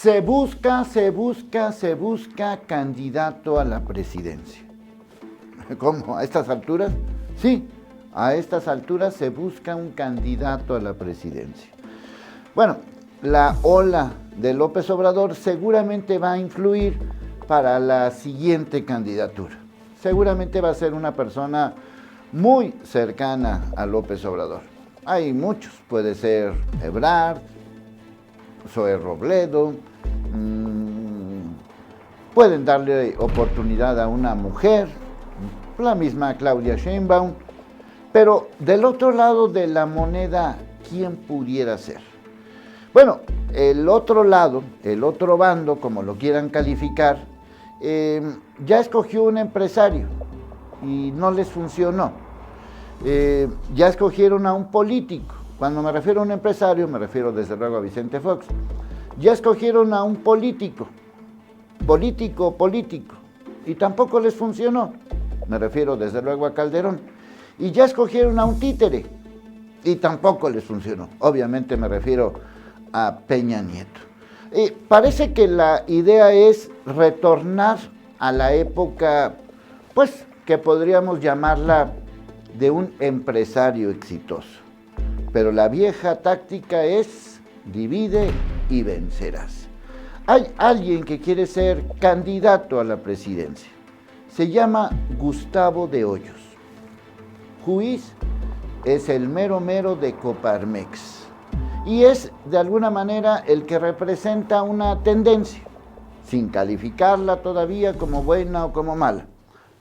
Se busca candidato a la presidencia. ¿Cómo? ¿A estas alturas? Sí, a estas alturas se busca un candidato a la presidencia. Bueno, la ola de López Obrador seguramente va a influir para la siguiente candidatura. Seguramente va a ser una persona muy cercana a López Obrador. Hay muchos, puede ser Ebrard, Zoe Robledo, pueden darle oportunidad a una mujer, la misma Claudia Sheinbaum, pero del otro lado de la moneda, ¿quién pudiera ser? Bueno, el otro lado, el otro bando, como lo quieran calificar, ya escogió un empresario y no les funcionó. Ya escogieron a un político. Cuando me refiero a un empresario, me refiero desde luego a Vicente Fox. Ya escogieron a un político, y tampoco les funcionó. Me refiero desde luego a Calderón. Y ya escogieron a un títere, y tampoco les funcionó. Obviamente me refiero a Peña Nieto. Parece que la idea es retornar a la época, pues, que podríamos llamarla de un empresario exitoso. Pero la vieja táctica es divide y vencerás. Hay alguien que quiere ser candidato a la presidencia. Se llama Gustavo de Hoyos. Juiz es el mero mero de Coparmex. Y es, de alguna manera, el que representa una tendencia, sin calificarla todavía como buena o como mala.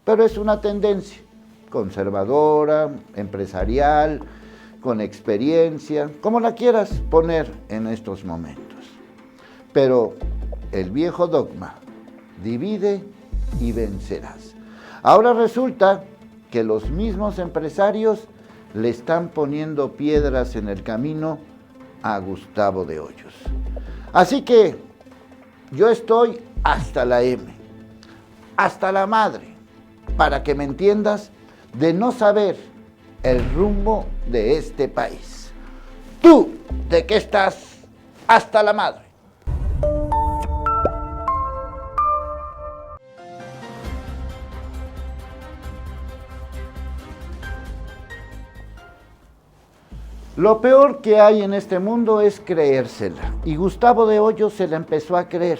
Pero es una tendencia conservadora, empresarial, con experiencia, como la quieras poner en estos momentos. Pero el viejo dogma, divide y vencerás. Ahora resulta que los mismos empresarios le están poniendo piedras en el camino a Gustavo de Hoyos. Así que yo estoy hasta la M, hasta la madre, para que me entiendas, de no saber el rumbo de este país. ¿Tú de qué estás hasta la madre? Lo peor que hay en este mundo es creérsela, y Gustavo de Hoyos se la empezó a creer.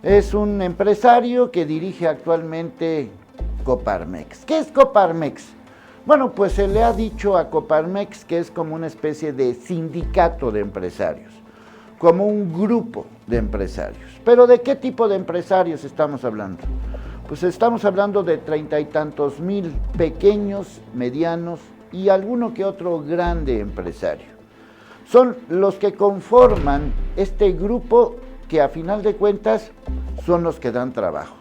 Es un empresario que dirige actualmente Coparmex. ¿Qué es Coparmex? Bueno, pues se le ha dicho a Coparmex que es como una especie de sindicato de empresarios, como un grupo de empresarios. ¿Pero de qué tipo de empresarios estamos hablando? Pues estamos hablando de 30 y tantos mil pequeños, medianos y alguno que otro grande empresario. Son los que conforman este grupo que a final de cuentas son los que dan trabajo.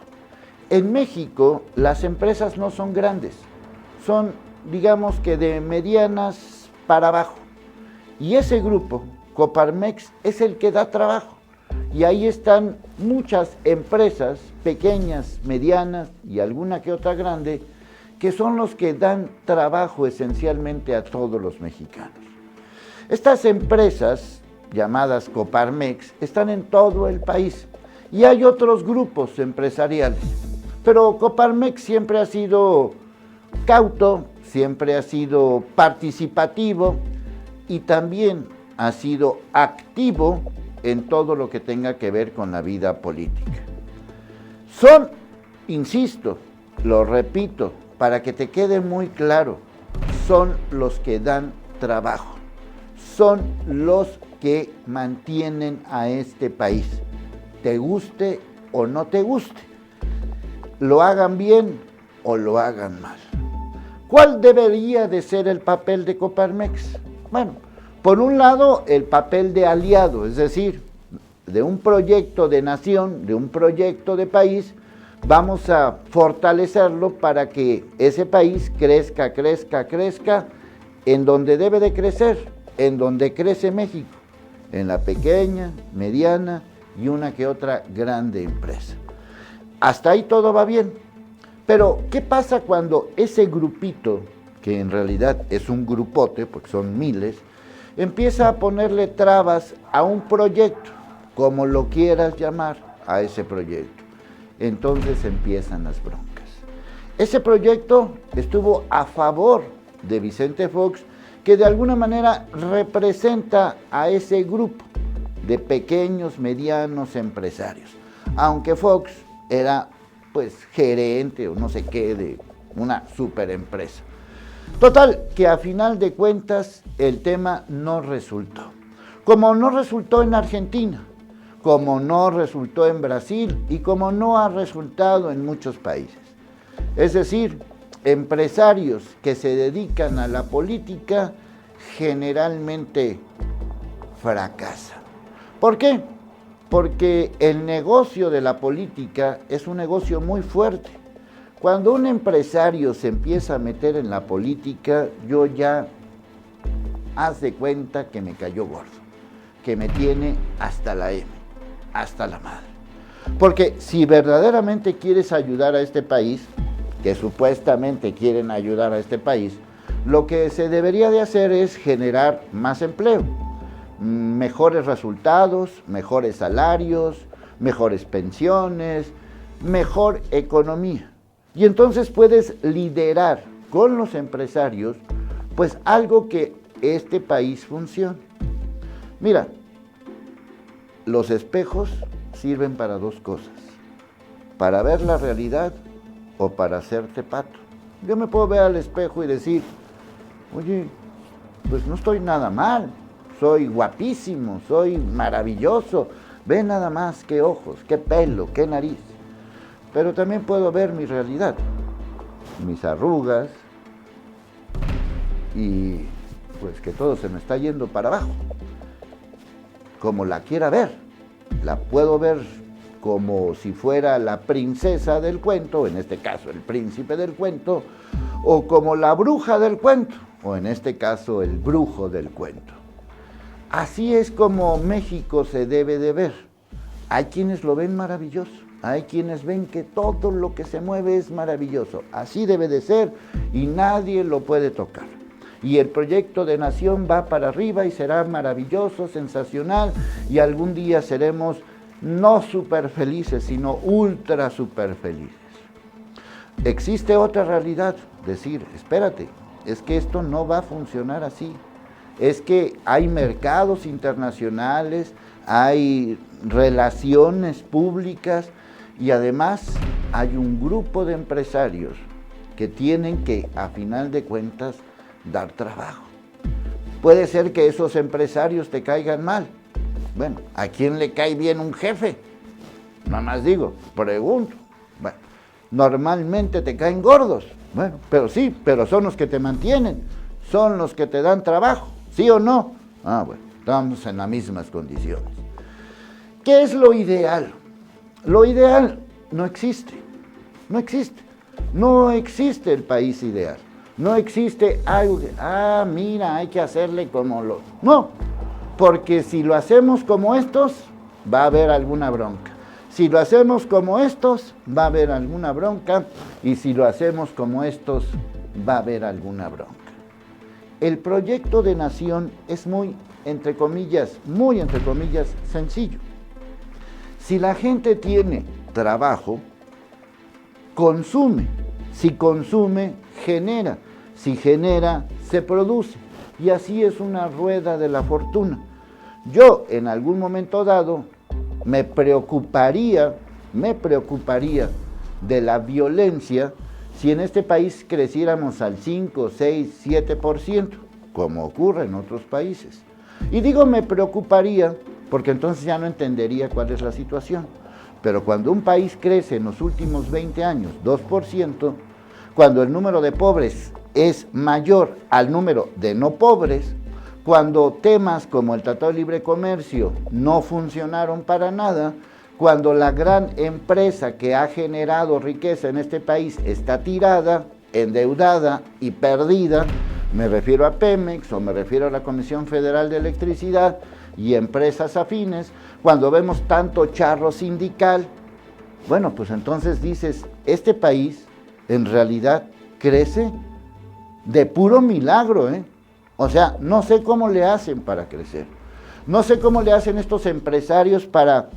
En México las empresas no son grandes, son digamos que de medianas para abajo. Y ese grupo, Coparmex, es el que da trabajo. Y ahí están muchas empresas pequeñas, medianas y alguna que otra grande, que son los que dan trabajo esencialmente a todos los mexicanos. Estas empresas, llamadas Coparmex, están en todo el país y hay otros grupos empresariales, pero Coparmex siempre ha sido cauto, siempre ha sido participativo y también ha sido activo en todo lo que tenga que ver con la vida política. Son, insisto, lo repito, para que te quede muy claro, son los que dan trabajo, son los que mantienen a este país, te guste o no te guste, lo hagan bien o lo hagan mal. ¿Cuál debería de ser el papel de Coparmex? Bueno, por un lado, el papel de aliado, es decir, de un proyecto de nación, de un proyecto de país, vamos a fortalecerlo para que ese país crezca en donde debe de crecer, en donde crece México, en la pequeña, mediana y una que otra grande empresa. Hasta ahí todo va bien, pero ¿qué pasa cuando ese grupito, que en realidad es un grupote, porque son miles, empieza a ponerle trabas a un proyecto? como lo quieras llamar, a ese proyecto. Entonces empiezan las broncas. Ese proyecto estuvo a favor de Vicente Fox, que de alguna manera representa a ese grupo de pequeños, medianos empresarios. Aunque Fox era pues gerente o no sé qué de una superempresa. Total, que a final de cuentas el tema no resultó. Como no resultó en Argentina, como no resultó en Brasil y como no ha resultado en muchos países. Es decir, empresarios que se dedican a la política generalmente fracasan. ¿Por qué? Porque el negocio de la política es un negocio muy fuerte. Cuando un empresario se empieza a meter en la política, yo ya haz de cuenta que me cayó gordo, que me tiene hasta la M, hasta la madre. Porque si verdaderamente quieres ayudar a este país, que supuestamente quieren ayudar a este país, lo que se debería de hacer es generar más empleo, mejores resultados, mejores salarios, mejores pensiones, mejor economía. Y entonces puedes liderar con los empresarios, pues algo que este país funcione. Mira, los espejos sirven para dos cosas, para ver la realidad o para hacerte pato. Yo me puedo ver al espejo y decir, oye, pues no estoy nada mal, soy guapísimo, soy maravilloso, ve nada más qué ojos, qué pelo, qué nariz. Pero también puedo ver mi realidad, mis arrugas y pues que todo se me está yendo para abajo. Como la quiera ver, la puedo ver como si fuera la princesa del cuento, en este caso el príncipe del cuento, o como la bruja del cuento, o en este caso el brujo del cuento. Así es como México se debe de ver. Hay quienes lo ven maravilloso, hay quienes ven que todo lo que se mueve es maravilloso. Así debe de ser y nadie lo puede tocar. Y el proyecto de nación va para arriba y será maravilloso, sensacional, y algún día seremos no súper felices, sino ultra súper felices. Existe otra realidad, decir, espérate, es que esto no va a funcionar así. Es que hay mercados internacionales, hay relaciones públicas y además hay un grupo de empresarios que tienen que, a final de cuentas, dar trabajo. Puede ser que esos empresarios te caigan mal. Bueno, ¿a quién le cae bien un jefe? Nada más digo, pregunto. Bueno, normalmente te caen gordos. Bueno, pero sí, pero son los que te mantienen, son los que te dan trabajo, ¿sí o no? Ah, bueno, estamos en las mismas condiciones. ¿Qué es lo ideal? Lo ideal no existe, no existe. No existe el país ideal. No existe algo que, mira, hay que hacerle como lo... No, porque si lo hacemos como estos, va a haber alguna bronca. Si lo hacemos como estos, va a haber alguna bronca. Y si lo hacemos como estos, va a haber alguna bronca. El proyecto de nación es muy, entre comillas, sencillo. Si la gente tiene trabajo, consume. Si consume, genera. Si genera, se produce. Y así es una rueda de la fortuna. Yo, en algún momento dado, me preocuparía de la violencia si en este país creciéramos al 5, 6, 7%, como ocurre en otros países. Y digo me preocuparía porque entonces ya no entendería cuál es la situación. Pero cuando un país crece en los últimos 20 años 2%, cuando el número de pobres es mayor al número de no pobres, cuando temas como el Tratado de Libre Comercio no funcionaron para nada, cuando la gran empresa que ha generado riqueza en este país está tirada, endeudada y perdida, me refiero a Pemex o me refiero a la Comisión Federal de Electricidad y empresas afines, cuando vemos tanto charro sindical, bueno, pues entonces dices, este país en realidad crece de puro milagro, O sea, no sé cómo le hacen para crecer. No sé cómo le hacen estos empresarios para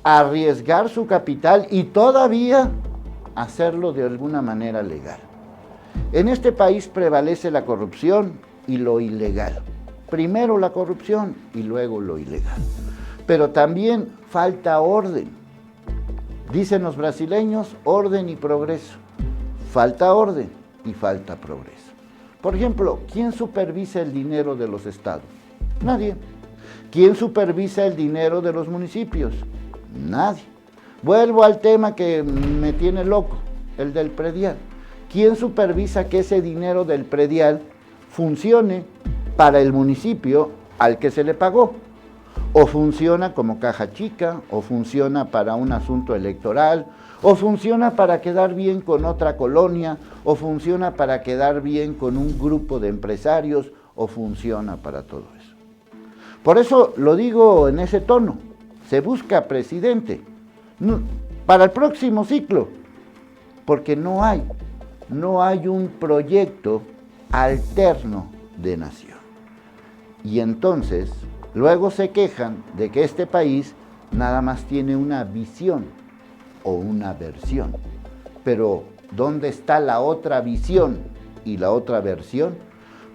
arriesgar su capital y todavía hacerlo de alguna manera legal. En este país prevalece la corrupción y lo ilegal. Primero la corrupción y luego lo ilegal. Pero también falta orden. Dicen los brasileños, orden y progreso. Falta orden y falta progreso. Por ejemplo, ¿quién supervisa el dinero de los estados? Nadie. ¿Quién supervisa el dinero de los municipios? Nadie. Vuelvo al tema que me tiene loco, el del predial. ¿Quién supervisa que ese dinero del predial funcione para el municipio al que se le pagó? O funciona como caja chica, o funciona para un asunto electoral, o funciona para quedar bien con otra colonia, o funciona para quedar bien con un grupo de empresarios, o funciona para todo eso. Por eso lo digo en ese tono, se busca presidente para el próximo ciclo, porque no hay un proyecto alterno de nación. Y entonces, luego se quejan de que este país nada más tiene una visión o una versión. Pero, ¿dónde está la otra visión y la otra versión?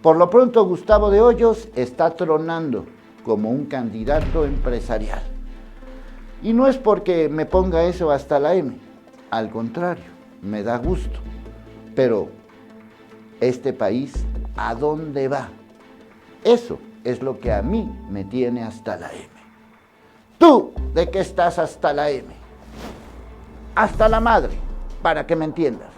Por lo pronto, Gustavo de Hoyos está tronando como un candidato empresarial. Y no es porque me ponga eso hasta la M, al contrario, me da gusto. Pero, ¿este país a dónde va? Eso es lo que a mí me tiene hasta la M. ¿Tú de qué estás hasta la M? Hasta la madre, para que me entiendas.